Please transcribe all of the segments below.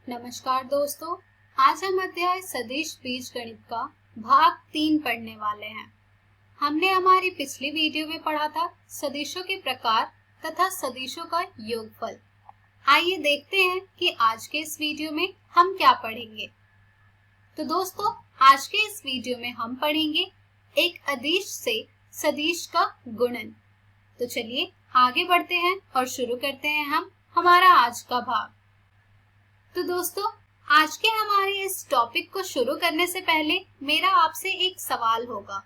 नमस्कार दोस्तों, आज हम अध्याय सदिश बीजगणित का भाग 3 पढ़ने वाले हैं। हमने हमारी पिछली वीडियो में पढ़ा था सदिशों के प्रकार तथा सदिशों का योगफल। आइए देखते हैं कि आज के इस वीडियो में हम क्या पढ़ेंगे। तो दोस्तों, आज के इस वीडियो में हम पढ़ेंगे एक अदिश से सदिश का गुणन। तो चलिए आगे बढ़ते हैं और शुरू करते हैं हम हमारा आज का भाग। तो दोस्तों, आज के हमारे इस टॉपिक को शुरू करने से पहले मेरा आपसे एक सवाल होगा।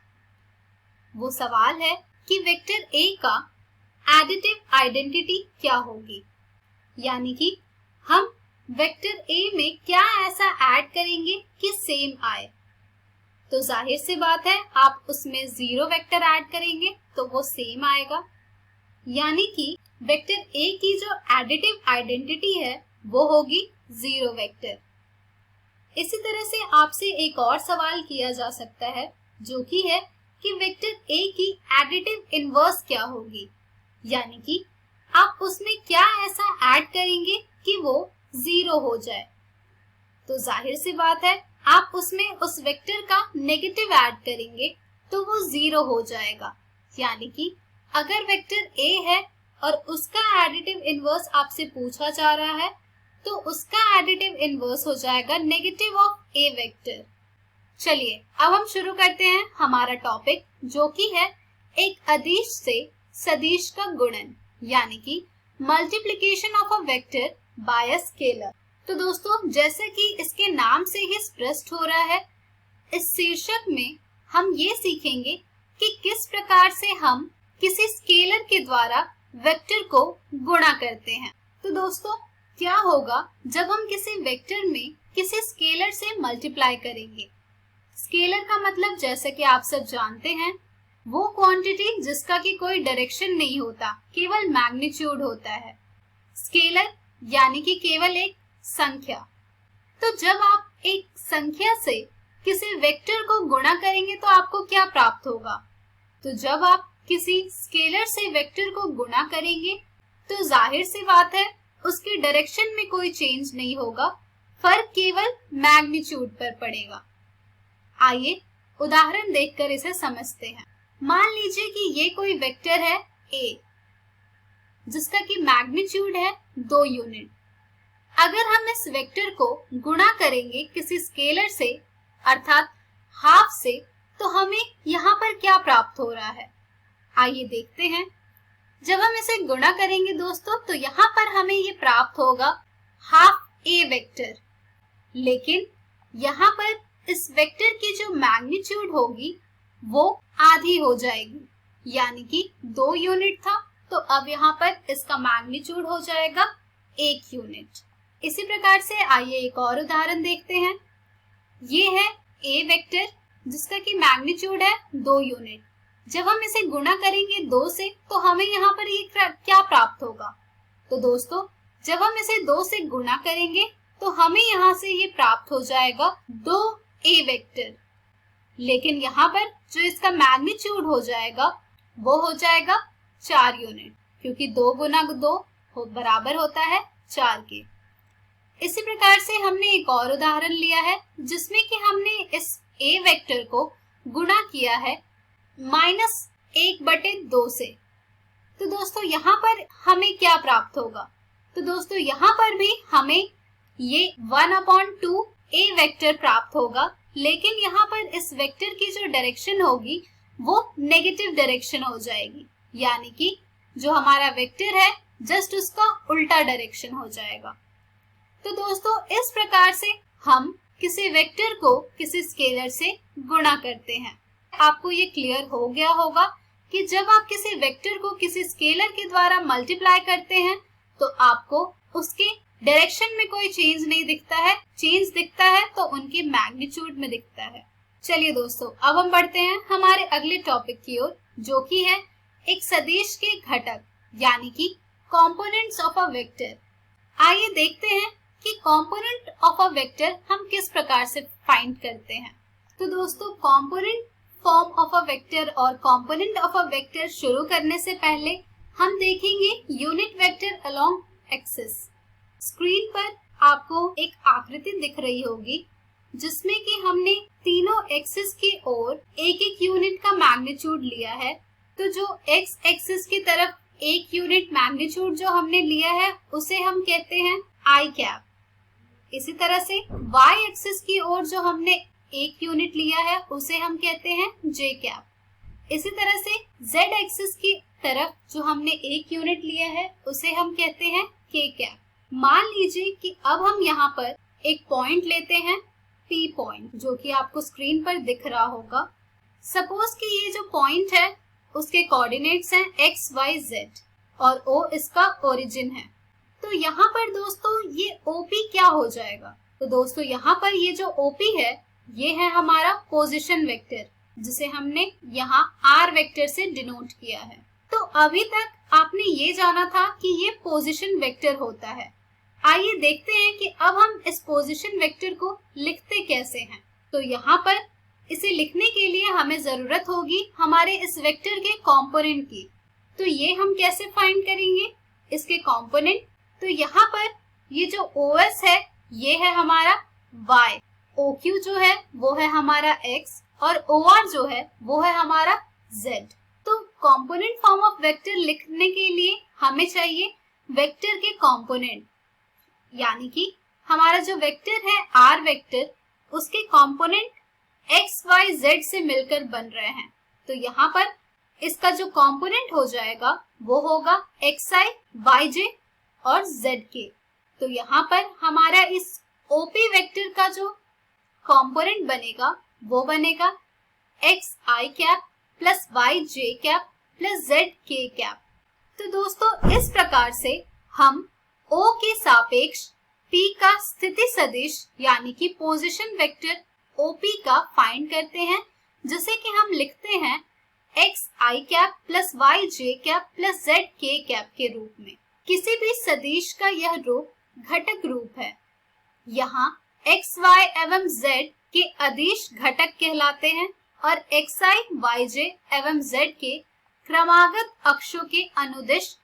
वो सवाल है कि वेक्टर A का एडिटिव आइडेंटिटी क्या होगी, यानी कि हम वेक्टर A में क्या ऐसा ऐड करेंगे कि सेम आए। तो जाहिर सी बात है, आप उसमें 0 वेक्टर ऐड करेंगे तो वो सेम आएगा, यानी कि वेक्टर A की जो एडिटिव आइडेंटिटी है वो होगी 0 वेक्टर। इसी तरह से आपसे एक और सवाल किया जा सकता है, जो कि है कि वेक्टर A की एडिटिव इनवर्स क्या होगी, यानी कि आप उसमें क्या ऐसा ऐड करेंगे कि वो 0 हो जाए। तो जाहिर सी बात है, आप उसमें उस वेक्टर का नेगेटिव ऐड करेंगे तो वो 0 हो जाएगा, यानी कि अगर वेक्टर A है और उसका एडिटिव इनवर्स आपसे पूछा जा रहा है तो उसका एडिटिव इनवर्स हो जाएगा नेगेटिव ऑफ A वेक्टर। चलिए अब हम शुरू करते हैं हमारा टॉपिक, जो कि है एक अदिश से सदिश का गुणन, यानी कि multiplication of a vector by a scalar. तो दोस्तों, जैसे कि इसके नाम से ही स्पष्ट हो रहा है, इस शीर्षक में हम ये सीखेंगे कि किस प्रकार से हम किसी स्केलर के द्वारा वेक्टर को गुणा करते हैं। तो दोस्तों, क्या होगा जब हम किसी वेक्टर में किसी स्केलर से मल्टीप्लाई करेंगे। स्केलर का मतलब जैसे कि आप सब जानते हैं, वो क्वांटिटी जिसका कि कोई डायरेक्शन नहीं होता, केवल मैग्नीट्यूड होता है। स्केलर यानी कि केवल एक संख्या। तो जब आप एक संख्या से किसी वेक्टर को गुणा करेंगे तो आपको क्या प्राप्त होगा। तो जब आप किसी स्केलर से वेक्टर को गुणा करेंगे तो जाहिर सी बात है, उसकी डायरेक्शन में कोई चेंज नहीं होगा, फर्क केवल मैग्नीट्यूड पर पड़ेगा। आइए उदाहरण देखकर इसे समझते हैं। मान लीजिए कि ये कोई वेक्टर है A, जिसका कि मैग्नीट्यूड है 2 यूनिट। अगर हम इस वेक्टर को गुणा करेंगे किसी स्केलर से अर्थात हाफ से, तो हमें यहाँ पर क्या प्राप्त हो रहा है, आइए देखते हैं। जब हम इसे गुणा करेंगे दोस्तों, तो यहाँ पर हमें ये प्राप्त होगा हाफ A वेक्टर, लेकिन यहाँ पर इस वेक्टर की जो मैग्नीट्यूड होगी वो आधी हो जाएगी, यानी कि 2 यूनिट था तो अब यहाँ पर इसका मैग्नीट्यूड हो जाएगा 1 यूनिट। इसी प्रकार से आइए एक और उदाहरण देखते हैं। ये है A वेक्टर, जिसका कि मैग्नीट्यूड है 2 यूनिट। जब हम इसे गुणा करेंगे 2 से तो हमें यहाँ पर ये क्या प्राप्त होगा। तो दोस्तों, जब हम इसे 2 से गुणा करेंगे तो हमें यहाँ से ये प्राप्त हो जाएगा 2A वेक्टर, लेकिन यहाँ पर जो इसका मैग्नीट्यूड हो जाएगा वो हो जाएगा 4 यूनिट, क्योंकि 2 गुना 2 बराबर होता है 4 के। इसी प्रकार से हमने एक और उदाहरण लिया है, जिसमें कि हमने इस A वेक्टर को गुणा किया है -1/2 से। तो दोस्तों, यहाँ पर हमें क्या प्राप्त होगा। तो दोस्तों, यहाँ पर भी हमें ये 1/2 A वेक्टर प्राप्त होगा, लेकिन यहाँ पर इस वेक्टर की जो डायरेक्शन होगी वो नेगेटिव डायरेक्शन हो जाएगी, यानी कि जो हमारा वेक्टर है जस्ट उसका उल्टा डायरेक्शन हो जाएगा। तो दोस्तों, इस प्रकार से हम किसी वेक्टर को किसी स्केलर से गुणा करते हैं। आपको ये क्लियर हो गया होगा कि जब आप किसी वेक्टर को किसी स्केलर के द्वारा मल्टीप्लाई करते हैं तो आपको उसके डायरेक्शन में कोई चेंज नहीं दिखता है, चेंज दिखता है तो उनके मैग्नीट्यूड में दिखता है। चलिए दोस्तों, अब हम बढ़ते हैं हमारे अगले टॉपिक की ओर, जो कि है एक सदिश के घटक, यानी कि कंपोनेंट्स ऑफ अ वेक्टर। आइए देखते हैं कि कंपोनेंट ऑफ अ वेक्टर हम किस प्रकार से फाइंड करते हैं। तो दोस्तों, component form of a vector और कंपोनेंट ऑफ अ वेक्टर शुरू करने से पहले हम देखेंगे unit vector along axis. Screen पर आपको एक आकृति दिख रही होगी जिसमें कि हमने तीनों एक्सिस की ओर एक एक यूनिट का मैग्नीट्यूड लिया है। तो जो एक्स एक्सिस की तरफ एक यूनिट मैग्नीट्यूड जो हमने लिया है उसे हम कहते हैं आई कैप। इसी तरह से वाई एक्सिस की ओर जो हमने एक यूनिट लिया है उसे हम कहते हैं जे कैप। इसी तरह से जेड एक्सिस की तरफ जो हमने एक यूनिट लिया है उसे हम कहते हैं के कैप। मान लीजिए कि अब हम यहाँ पर एक पॉइंट लेते हैं पी पॉइंट, जो कि आपको स्क्रीन पर दिख रहा होगा। सपोज कि ये जो पॉइंट है उसके कोऑर्डिनेट्स हैं एक्स वाई जेड और ओ इसका ओरिजिन है। तो यहाँ पर दोस्तों ये ओपी क्या हो जाएगा? तो दोस्तों यहाँ पर ये जो ओपी है ये है हमारा पोजीशन वेक्टर, जिसे हमने यहाँ आर वेक्टर से डिनोट किया है। तो अभी तक आपने ये जाना था कि ये पोजीशन वेक्टर होता है। आइए देखते हैं कि अब हम इस पोजीशन वेक्टर को लिखते कैसे हैं। तो यहाँ पर इसे लिखने के लिए हमें जरूरत होगी हमारे इस वेक्टर के कंपोनेंट की। तो ये हम कैसे फाइंड करेंगे इसके कंपोनेंट? तो यहाँ पर ये जो OS है ये है हमारा y, OQ जो है वो है हमारा x और OR जो है वो है हमारा z। तो कंपोनेंट फॉर्म ऑफ वेक्टर लिखने के लिए हमें चाहिए वेक्टर के कंपोनेंट, यानी कि हमारा जो वेक्टर है r वेक्टर उसके कंपोनेंट x, y, z से मिलकर बन रहे हैं। तो यहाँ पर इसका जो कंपोनेंट हो जाएगा वो होगा xi, yj और zk। तो यहाँ पर हमारा इस OP वेक्टर का जो कंपोनेंट बनेगा वो बनेगा xi cap plus yj cap plus zk cap. तो दोस्तों इस प्रकार से हम O के सापेक्ष P का स्थिति सदिश यानी कि पोजीशन वेक्टर OP का फाइंड करते हैं, जिसे कि हम लिखते हैं xi cap plus yj cap plus zk cap के रूप में। किसी भी सदिश का यह रूप घटक रूप है। यहाँ x, y एवं z के अदिश घटक कहलाते हैं और xi, yj एवं z के क्रमागत अक्षों के अनुदिश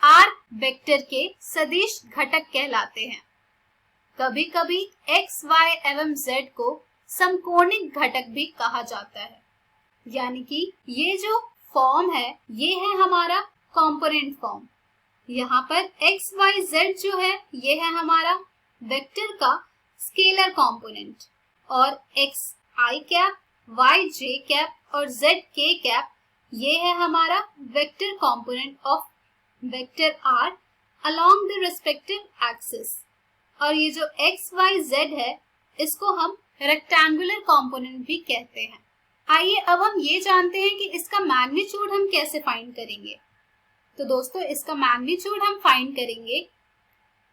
r वेक्टर के सदिश घटक कहलाते हैं। कभी कभी x, y एवं z को समकोणिक घटक भी कहा जाता है। यानी कि ये जो फॉर्म है ये है हमारा कंपोनेंट फॉर्म। यहाँ पर x, y, z जो है ये है हमारा वेक्टर का स्केलर कंपोनेंट और x i cap, y j cap और z k कैप ये है हमारा vector component of vector r along the respective axis। और ये जो x, y, z है इसको हम रेक्टेंगुलर कंपोनेंट भी कहते हैं। आइए अब हम ये जानते हैं कि इसका मैग्नीट्यूड हम कैसे फाइंड करेंगे। तो दोस्तों इसका मैग्नीट्यूड हम फाइंड करेंगे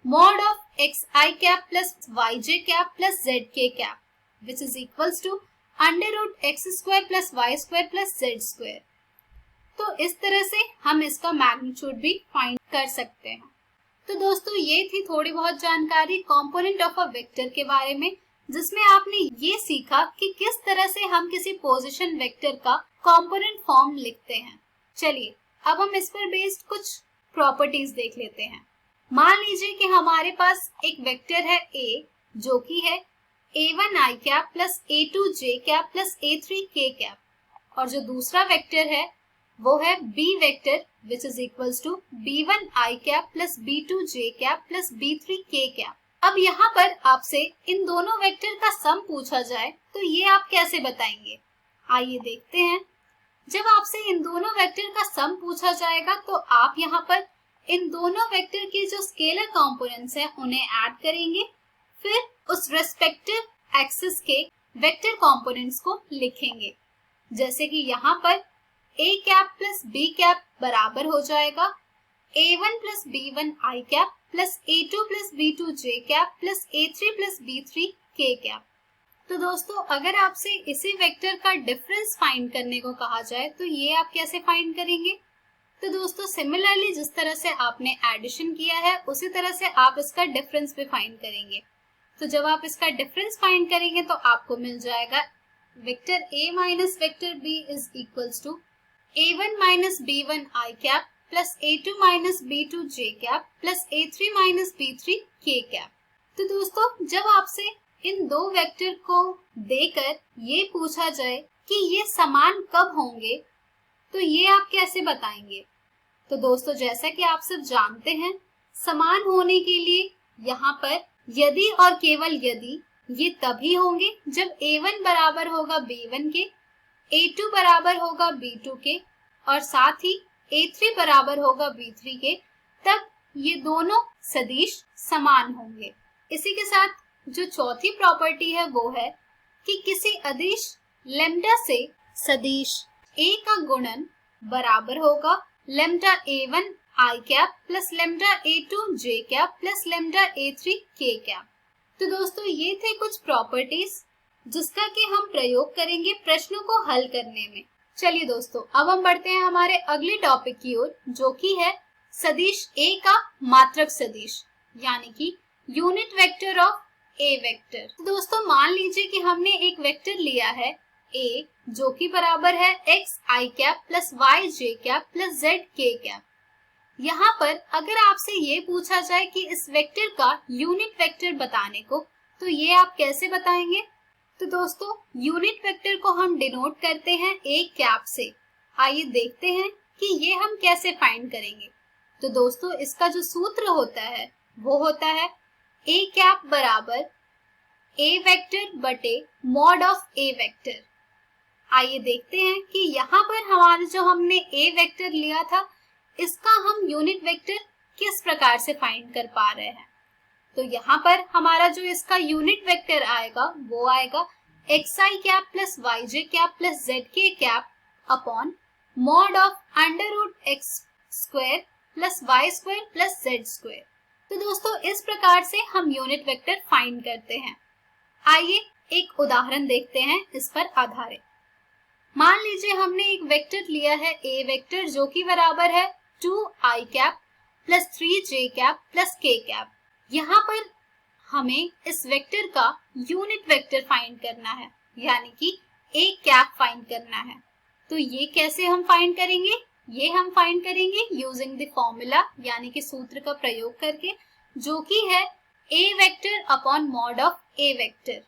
mod of xi cap plus yj cap plus zk cap which is equals to under root x square plus y square plus z square. तो इस तरह से हम इसका मैग्नीट्यूड भी फाइंड कर सकते हैं। तो दोस्तों ये थी थोड़ी बहुत जानकारी कंपोनेंट ऑफ अ वेक्टर के बारे में, जिसमें आपने ये सीखा कि किस तरह से हम किसी पोजीशन वेक्टर का कंपोनेंट फॉर्म लिखते हैं। चलिए अब हम इस पर बेस्ड कुछ प्रॉपर्टीज देख लेते हैं। मान लीजिए कि हमारे पास एक वेक्टर है A जो कि है a1i cap plus a2j cap plus a3k cap और जो दूसरा वेक्टर है वो है B vector which is equals to b1i cap plus b2j cap plus b3k cap. अब यहाँ पर आपसे इन दोनों वेक्टर का सम पूछा जाए तो ये आप कैसे बताएंगे? आइए देखते हैं। जब आपसे इन दोनों वेक्टर का सम पूछा जाएगा तो आप यहाँ पर इन दोनों वेक्टर के जो स्केलर कंपोनेंट्स हैं उन्हें ऐड करेंगे, फिर उस रेस्पेक्टिव एक्सिस के वेक्टर कंपोनेंट्स को लिखेंगे। जैसे कि यहाँ पर a cap plus b cap बराबर हो जाएगा a1 plus b1i cap plus a2 plus b2j cap plus a3 plus b3k cap. तो दोस्तों अगर आपसे इसी वेक्टर का डिफरेंस फाइंड करने को कहा जाए तो ये आप कैसे फाइंड करेंगे? तो दोस्तों सिमिलरली जिस तरह से आपने एडिशन किया है उसी तरह से आप इसका डिफरेंस भी फाइंड करेंगे। तो जब आप इसका डिफरेंस फाइंड करेंगे तो आपको मिल जाएगा vector a minus vector b is equals to a1 minus b1i cap plus a2 minus b2j cap plus a3 minus b3k cap. तो दोस्तों जब आपसे इन दो वेक्टर को देकर ये पूछा जाए कि ये समान कब होंगे, तो ये आप कैसे बताएंगे? तो दोस्तों जैसा कि आप सब जानते हैं, समान होने के लिए यहाँ पर यदि और केवल यदि ये तभी होंगे जब A1 बराबर होगा B1 के, A2 बराबर होगा B2 के और साथ ही A3 बराबर होगा B3 के, तब ये दोनों सदिश समान होंगे। इसी के साथ जो चौथी प्रॉपर्टी है वो है कि किसी अदिश लैम्डा से सदिश A का गुणन बराबर होगा lambda A1 I cap plus lambda A2 J cap plus lambda A3 K cap. तो दोस्तों ये थे कुछ प्रॉपर्टीज जिसका कि हम प्रयोग करेंगे प्रश्नों को हल करने में। चलिए दोस्तों अब हम बढ़ते हैं हमारे अगले टॉपिक की ओर, जो कि है सदिश A का मात्रक सदिश, यानी कि unit vector of A vector. तो दोस्तों मान लीजिए कि हमने एक वेक्टर लिया है A जो कि बराबर है x I cap plus y j cap plus z k cap. यहाँ पर अगर आपसे ये पूछा जाए कि इस वेक्टर का यूनिट वेक्टर बताने को, तो ये आप कैसे बताएंगे? तो दोस्तों यूनिट वेक्टर को हम डिनोट करते हैं A कैप से। आइए देखते हैं कि ये हम कैसे फाइंड करेंगे। तो दोस्तों इसका जो सूत्र होता है वो होता है A कैप बराबर A वेक्टर बटे मॉड ऑफ A वेक्टर। आइए देखते हैं कि यहाँ पर हमारा जो हमने A वेक्टर लिया था, इसका हम यूनिट वेक्टर किस प्रकार से फाइंड कर पा रहे हैं। तो यहाँ पर हमारा जो इसका यूनिट वेक्टर आएगा वो आएगा xi cap plus yj cap plus zk cap upon mod of under root x square plus y square plus z square. तो दोस्तों इस प्रकार से हम यूनिट वेक्टर फाइंड करते हैं। आइए एक उदाहरण देखते हैं इस पर आधारित। मान लीजिए हमने एक वेक्टर लिया है A वेक्टर जो कि बराबर है 2i cap plus 3j cap plus k cap. यहाँ पर हमें इस वेक्टर का यूनिट वेक्टर फाइंड करना है, यानी कि A कैप फाइंड करना है। तो ये कैसे हम फाइंड करेंगे? ये हम फाइंड करेंगे यूजिंग द फॉर्मूला, यानी कि सूत्र का प्रयोग करके, जो कि है A vector upon mod of A vector.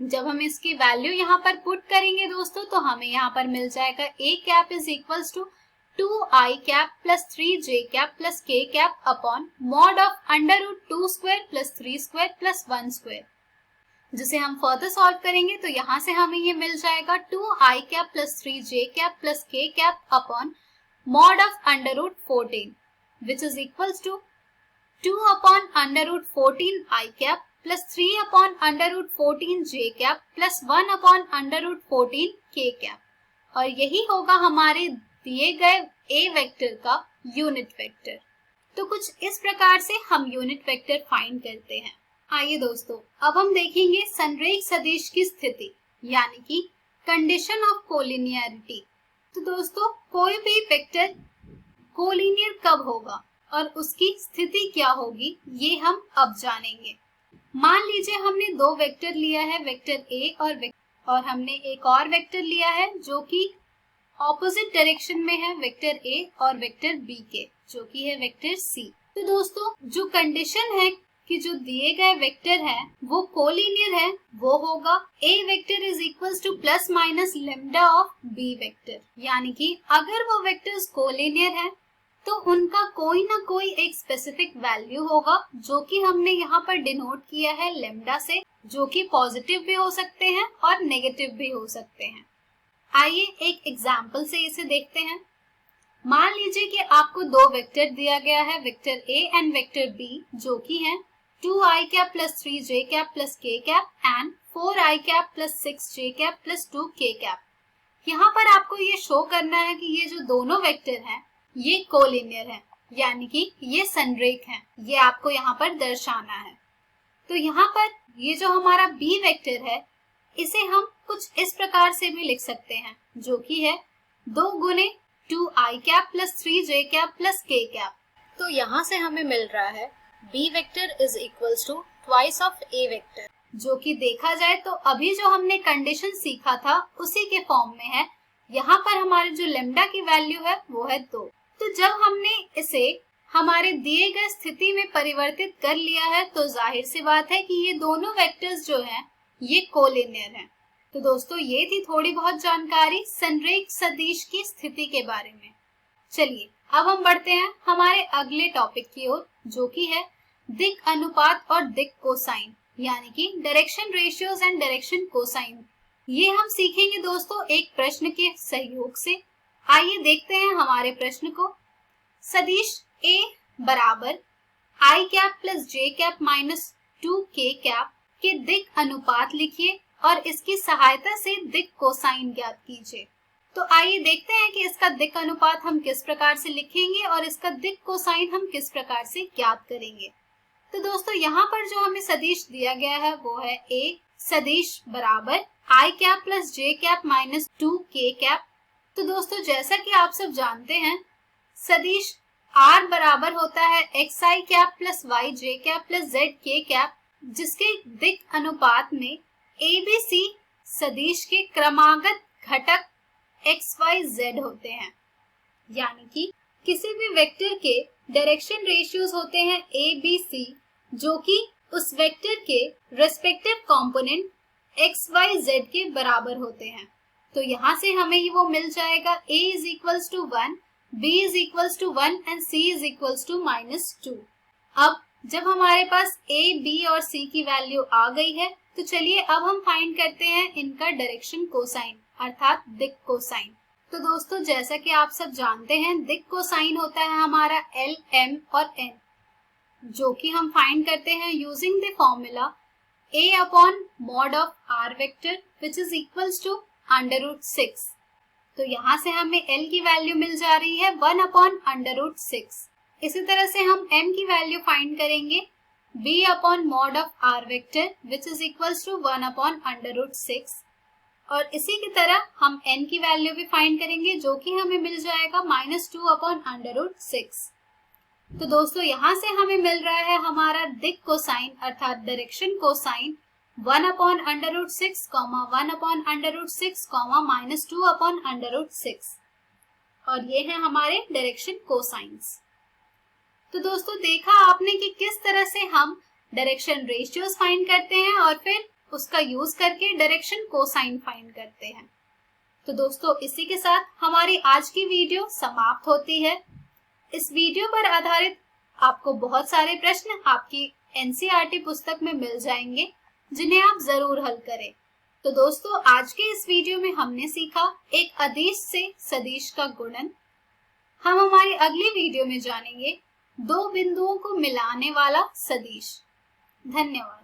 जब हम इसकी वैल्यू यहाँ पर पुट करेंगे दोस्तों, तो हमें यहाँ पर मिल जाएगा A cap is equals to 2i cap plus 3j cap plus k cap upon mod of under root 2 square plus 3 square plus 1 square. जिसे हम फर्दर सॉल्व करेंगे तो यहाँ से हमें ये मिल जाएगा 2i cap plus 3j cap plus k cap upon mod of under root 14 which is equals to 2 upon under root 14 i cap plus 3 upon under root 14 j cap plus 1 upon under root 14 k cap. और यही होगा हमारे दिए गए A vector का unit vector. तो कुछ इस प्रकार से हम यूनिट वेक्टर फाइंड करते हैं। आइए दोस्तों अब हम देखेंगे संरेख सदिश की स्थिति, यानी कि कंडीशन ऑफ कोलिनियरिटी। तो दोस्तों कोई भी वेक्टर कोलिनियर कब होगा और उसकी स्थिति क्या होगी, ये हम अब जानेंगे। मान लीजिए हमने दो वेक्टर लिया है, वेक्टर A और हमने एक और वेक्टर लिया है जो कि ऑपोजिट डायरेक्शन में है, वेक्टर A और वेक्टर B के, जो कि है वेक्टर C। तो दोस्तों जो कंडीशन है कि जो दिए गए वेक्टर है वो कोलिनियर है, वो होगा A vector is equals two plus minus lambda of B vector. यानी कि अगर वो वेक्टर्स कोलिनियर है तो उनका कोई ना कोई एक स्पेसिफिक वैल्यू होगा, जो कि हमने यहाँ पर डिनोट किया है लेम्डा से, जो कि पॉजिटिव भी हो सकते हैं और नेगेटिव भी हो सकते हैं। आइए एक एग्जाम्पल से इसे देखते हैं। मान लीजिए कि आपको दो वेक्टर दिया गया है, vector A and vector B, जो कि है 2i cap plus 3j cap plus k cap and 4i cap plus 6j cap plus 2k cap. यहाँ पर आपको ये शो करना है कि ये जो दोनों वेक्टर हैं ये कोलिनियर है, यानी कि ये संरेख है, ये आपको यहाँ पर दर्शाना है। तो यहाँ पर ये जो हमारा B वेक्टर है इसे हम कुछ इस प्रकार से भी लिख सकते हैं, जो कि है 2 गुने 2i cap plus 3j cap plus k cap. तो यहाँ से हमें मिल रहा है B vector is equals to twice of A vector, जो कि देखा जाए तो अभी जो हमने कंडीशन सीखा था उसी के फॉर्म में है। यहाँ पर हमारे जो लेम्डा की वैल्यू है वो है 2। तो जब हमने इसे हमारे दिए गए स्थिति में परिवर्तित कर लिया है तो जाहिर सी बात है कि ये दोनों वेक्टर्स जो हैं ये कोलिनियर हैं। तो दोस्तों ये थी थोड़ी बहुत जानकारी संरेख सदिश की स्थिति के बारे में। चलिए अब हम बढ़ते हैं हमारे अगले टॉपिक की ओर, जो कि है दिक् अनुपात और दिक् कोसाइन, यानी कि direction ratios and direction cosine. ये हम सीखेंगे दोस्तों एक प्रश्न के सहयोग से। आइए देखते हैं हमारे प्रश्न को। सदिश A बराबर i cap plus j cap minus 2k cap के दिक् अनुपात लिखिए और इसकी सहायता से दिक् कोसाइन ज्ञात कीजिए। तो आइए देखते हैं कि इसका दिक् अनुपात हम किस प्रकार से लिखेंगे और इसका दिक् कोसाइन हम किस प्रकार से ज्ञात करेंगे। तो दोस्तों यहाँ पर जो हमें सदिश दिया गया है वो है A सदिश बराबर i cap plus j cap minus 2k cap. तो दोस्तों जैसा कि आप सब जानते हैं सदिश R बराबर होता है xi cap plus yj cap plus zk cap, जिसके दिक् अनुपात में ABC सदिश के क्रमागत घटक xyz होते हैं। यानी कि किसी भी वेक्टर के डायरेक्शन रेशियोज होते हैं ABC, जो कि उस वेक्टर के रेस्पेक्टिव कंपोनेंट xyz के बराबर होते हैं। तो यहाँ से हमें वो मिल जाएगा A is equals to 1, B is equals to 1 and C is equals to -2। अब जब हमारे पास A, B और C की वैल्यू आ गई है तो चलिए अब हम फाइंड करते हैं इनका डायरेक्शन कोसाइन अर्थात दिक् कोसाइन। तो दोस्तों जैसा कि आप सब जानते हैं दिक् कोसाइन होता है हमारा L, M और N, जो कि हम फाइंड करते हैं using the formula A upon mod of R vector which is equals to √6। तो यहाँ से हमें L की वैल्यू मिल जा रही है 1 अपॉन √6। इसी तरह से हम M की वैल्यू फाइंड करेंगे B upon mod of R vector which is equals to 1 upon √6, और इसी की तरह हम N की वैल्यू भी फाइंड करेंगे जो कि हमें मिल जाएगा -2 अपॉन √6। तो दोस्तों यहाँ से हमें मिल रहा है हमारा दिक् कोसाइन अर्थात direction cosine 1 upon √6, 1 upon √6, -2 upon √6, और ये है हमारे डायरेक्शन कोसाइंस। तो दोस्तों देखा आपने कि किस तरह से हम डायरेक्शन रेशियोज फाइंड करते हैं और फिर उसका यूज करके डायरेक्शन कोसाइन फाइंड करते हैं। तो दोस्तों इसी के साथ हमारी आज की वीडियो समाप्त होती है। इस वीडियो पर आधारित आपको बहुत सारे प्रश्न आपकी NCERT पुस्तक में मिल जाएंगे जिन्हें आप जरूर हल करें। तो दोस्तों आज के इस वीडियो में हमने सीखा एक अदिश से सदिश का गुणन। हम हमारी अगली वीडियो में जानेंगे दो बिंदुओं को मिलाने वाला सदिश। धन्यवाद।